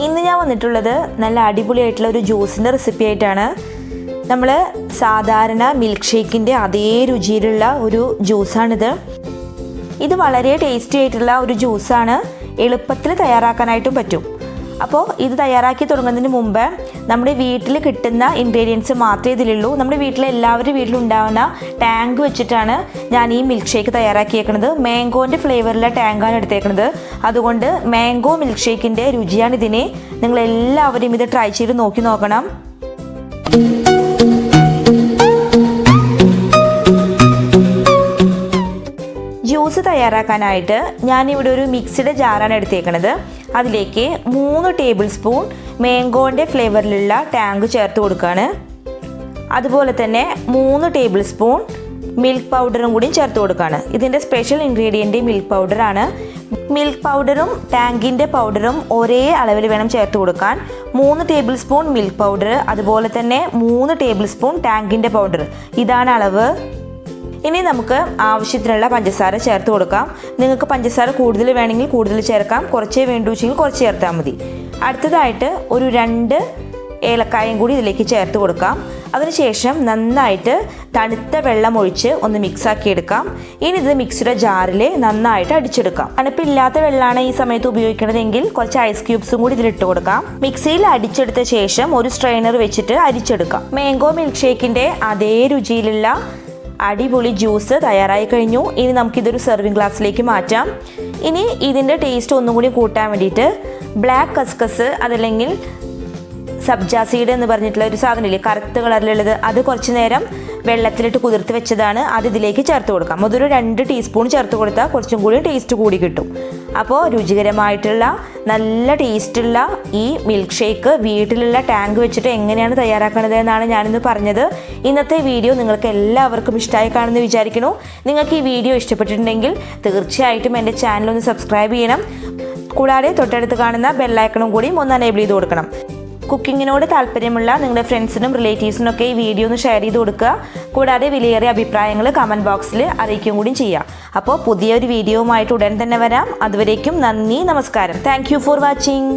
ഇന്ന് ഞാൻ വന്നിട്ടുള്ളത് നല്ല അടിപൊളിയായിട്ടുള്ള ഒരു ജ്യൂസിൻ്റെ റെസിപ്പി ആയിട്ടാണ്. നമ്മൾ സാധാരണ മിൽക്ക് ഷേക്കിൻ്റെ അതേ രുചിയിലുള്ള ഒരു ജ്യൂസാണിത്. ഇത് വളരെ ടേസ്റ്റി ആയിട്ടുള്ള ഒരു ജ്യൂസാണ്. എളുപ്പത്തിൽ തയ്യാറാക്കാനായിട്ടും പറ്റും. അപ്പോൾ ഇത് തയ്യാറാക്കി തുടങ്ങുന്നതിന് മുമ്പ് നമ്മുടെ വീട്ടിൽ കിട്ടുന്ന ഇൻഗ്രീഡിയൻസ് മാത്രമേ ഇതിലുള്ളൂ. നമ്മുടെ വീട്ടിലെ എല്ലാവരുടെ വീട്ടിലുണ്ടാകുന്ന ടാങ്ക് വെച്ചിട്ടാണ് ഞാൻ ഈ മിൽക്ക് ഷേക്ക് തയ്യാറാക്കിയേക്കുന്നത്. മാംഗോൻ്റെ ഫ്ലേവറിലെ ടാങ്കാണ് എടുത്തേക്കുന്നത്. അതുകൊണ്ട് മാംഗോ മിൽക്ക് ഷേക്കിൻ്റെ രുചിയാണ് ഇതിന്. നിങ്ങളെല്ലാവരും ഇത് ട്രൈ ചെയ്ത് നോക്കണം. ജ്യൂസ് തയ്യാറാക്കാനായിട്ട് ഞാനിവിടെ ഒരു മിക്സിയുടെ ജാറാണ് എടുത്തേക്കുന്നത്. അതിലേക്ക് 3 ടേബിൾ സ്പൂൺ മാംഗോൻ്റെ ഫ്ലേവറിലുള്ള ടാങ്ക് ചേർത്ത് കൊടുക്കുകയാണ്. അതുപോലെ തന്നെ 3 ടേബിൾ സ്പൂൺ മിൽക്ക് പൗഡറും കൂടി ചേർത്ത് കൊടുക്കുകയാണ്. ഇതിൻ്റെ സ്പെഷ്യൽ ഇൻഗ്രീഡിയൻറ്റ് മിൽക്ക് പൗഡറാണ്. മിൽക്ക് പൗഡറും ടാങ്കിൻ്റെ പൗഡറും ഒരേ അളവിൽ വേണം ചേർത്ത് കൊടുക്കാൻ. 3 ടേബിൾ സ്പൂൺ മിൽക്ക് പൗഡർ, അതുപോലെ തന്നെ 3 ടേബിൾ സ്പൂൺ ടാങ്കിൻ്റെ പൗഡർ, ഇതാണ് അളവ്. ഇനി നമുക്ക് ആവശ്യത്തിനുള്ള പഞ്ചസാര ചേർത്ത് കൊടുക്കാം. നിങ്ങൾക്ക് പഞ്ചസാര കൂടുതൽ വേണമെങ്കിൽ കൂടുതൽ ചേർക്കാം, കുറച്ചേ വേണ്ടു വെച്ചെങ്കിൽ കുറച്ച് ചേർത്താൽ മതി. അടുത്തതായിട്ട് ഒരു 2 ഏലക്കായും കൂടി ഇതിലേക്ക് ചേർത്ത് കൊടുക്കാം. അതിനുശേഷം നന്നായിട്ട് തണുത്ത വെള്ളം ഒഴിച്ച് ഒന്ന് മിക്സാക്കി എടുക്കാം. ഇനി ഇത് മിക്സിയുടെ ജാറിൽ നന്നായിട്ട് അടിച്ചെടുക്കാം. തണുപ്പില്ലാത്ത വെള്ളമാണ് ഈ സമയത്ത് ഉപയോഗിക്കണതെങ്കിൽ കുറച്ച് ഐസ് ക്യൂബ്സും കൂടി ഇതിലിട്ട് കൊടുക്കാം. മിക്സിയിൽ അടിച്ചെടുത്ത ശേഷം ഒരു സ്ട്രെയിനർ വെച്ചിട്ട് അരിച്ചെടുക്കാം. മാംഗോ മിൽക്ക് ഷേക്കിൻ്റെ അതേ രുചിയിലുള്ള അടിപൊളി ജ്യൂസ് തയ്യാറായി കഴിഞ്ഞു. ഇനി നമുക്കിതൊരു സെർവിങ് ഗ്ലാസ്സിലേക്ക് മാറ്റാം. ഇനി ഇതിൻ്റെ ടേസ്റ്റ് ഒന്നും കൂടി കൂട്ടാൻ വേണ്ടിയിട്ട് ബ്ലാക്ക് കസ്കസ് അതല്ലെങ്കിൽ സബ്ജാ സീഡ് എന്ന് പറഞ്ഞിട്ടുള്ള ഒരു സാധനമില്ലേ, കറുത്ത കളറിലുള്ളത്, അത് കുറച്ച് നേരം വെള്ളത്തിലിട്ട് കുതിർത്ത് വെച്ചതാണ്. അത് ഇതിലേക്ക് ചേർത്ത് കൊടുക്കാം. അതൊരു 2 ടീസ്പൂൺ ചേർത്ത് കൊടുത്താൽ കുറച്ചും കൂടി ടേസ്റ്റ് കൂടി കിട്ടും. അപ്പോൾ രുചികരമായിട്ടുള്ള നല്ല ടേസ്റ്റുള്ള ഈ മിൽക്ക് ഷേക്ക് വീട്ടിലുള്ള ടാങ്ക് വെച്ചിട്ട് എങ്ങനെയാണ് തയ്യാറാക്കുന്നത് എന്നാണ് ഞാനിന്ന് പറഞ്ഞത്. ഇന്നത്തെ വീഡിയോ നിങ്ങൾക്ക് എല്ലാവർക്കും ഇഷ്ടമായി കാണുമെന്ന് വിചാരിക്കുന്നു. നിങ്ങൾക്ക് ഈ വീഡിയോ ഇഷ്ടപ്പെട്ടിട്ടുണ്ടെങ്കിൽ തീർച്ചയായിട്ടും എൻ്റെ ചാനൽ ഒന്ന് സബ്സ്ക്രൈബ് ചെയ്യണം. കൂടാതെ തൊട്ടടുത്ത് കാണുന്ന ബെല്ലൈക്കണും കൂടി ഒന്ന് എനേബിൾ ചെയ്ത് കൊടുക്കണം. കുക്കിങ്ങിനോട് താല്പര്യമുള്ള നിങ്ങളുടെ ഫ്രണ്ട്സിനും റിലേറ്റീവ്സിനൊക്കെ ഈ വീഡിയോ ഒന്ന് ഷെയർ ചെയ്ത് കൊടുക്കുക. കൂടാതെ വിലയേറിയ അഭിപ്രായങ്ങൾ കമൻറ്റ് ബോക്സിൽ അറിയിക്കുകയും കൂടി ചെയ്യുക. അപ്പോൾ പുതിയൊരു വീഡിയോവുമായിട്ട് ഉടൻ തന്നെ വരാം. അതുവരേക്കും നന്ദി, നമസ്കാരം. Thank you for watching.